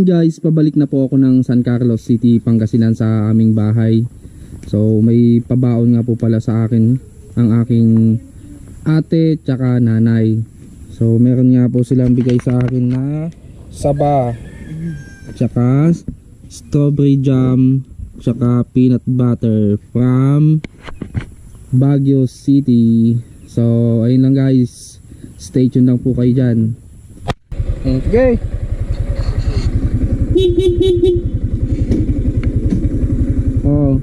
guys, pabalik na po ako ng San Carlos City, Pangasinan sa aming bahay. So may pabaon nga po pala sa akin ang aking ate tsaka nanay. So meron nga po silang bigay sa akin na saba tsaka strawberry jam tsaka peanut butter from Baguio City. So ayun lang guys, stay tuned lang po kayo dyan. Okay. Oh.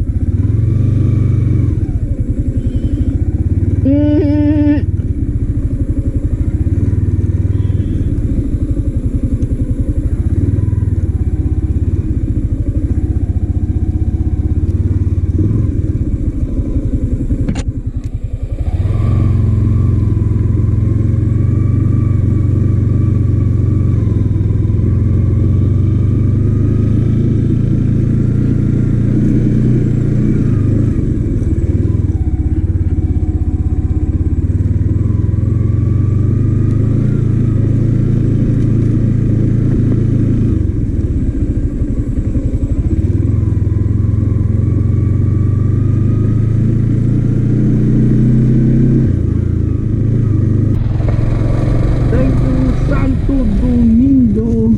Santo Domingo.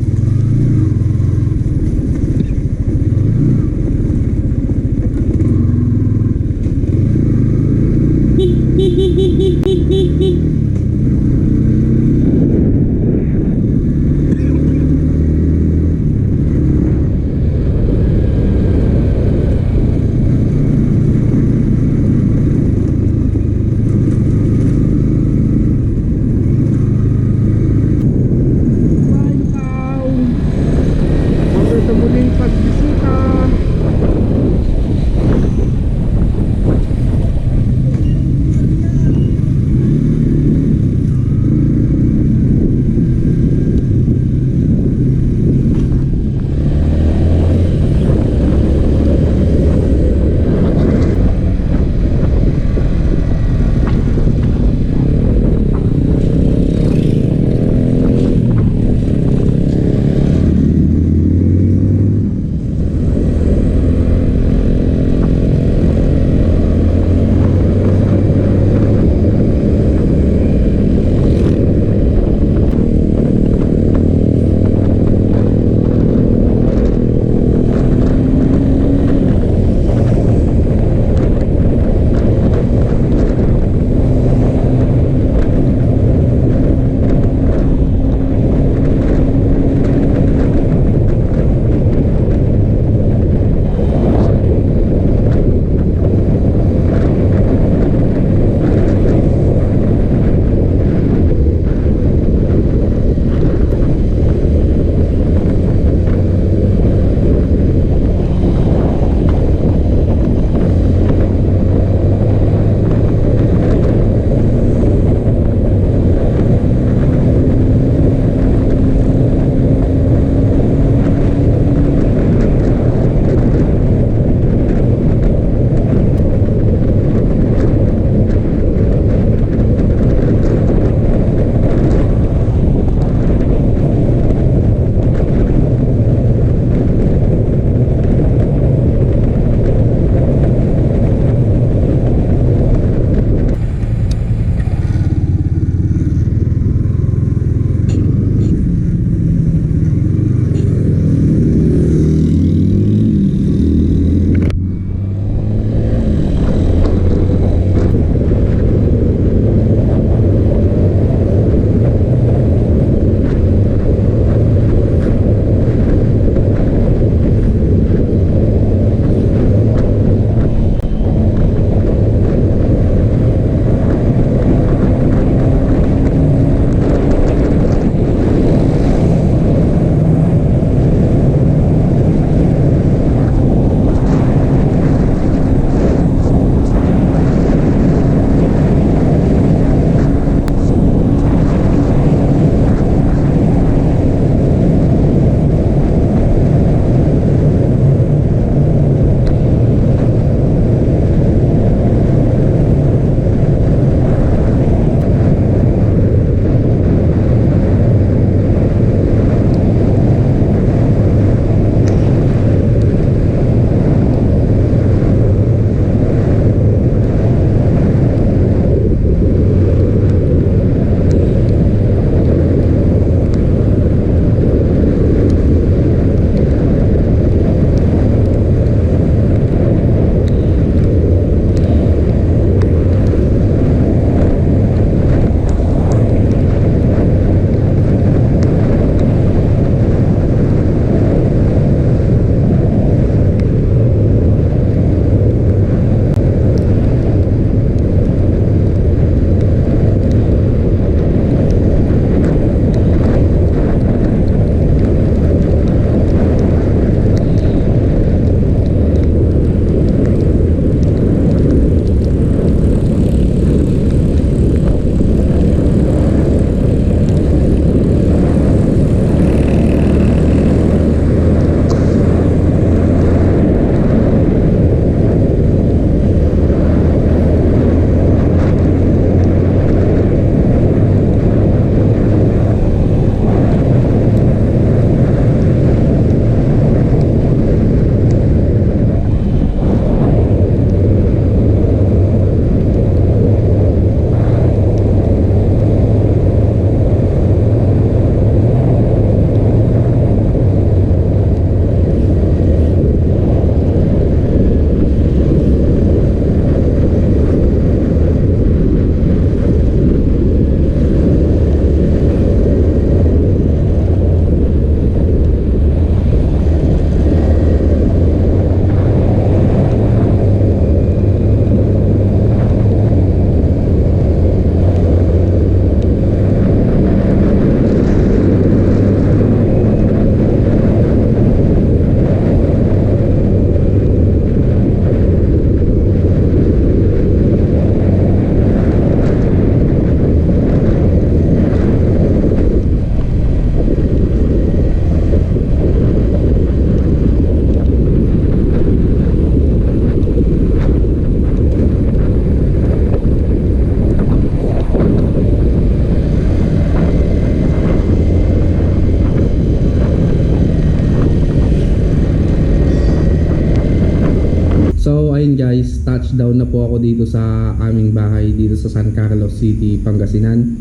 ayun guys, touchdown na po ako dito sa aming bahay dito sa San Carlos City, Pangasinan.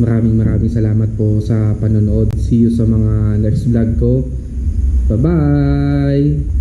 Maraming salamat po sa panonood. See you sa mga next vlog ko. Bye bye.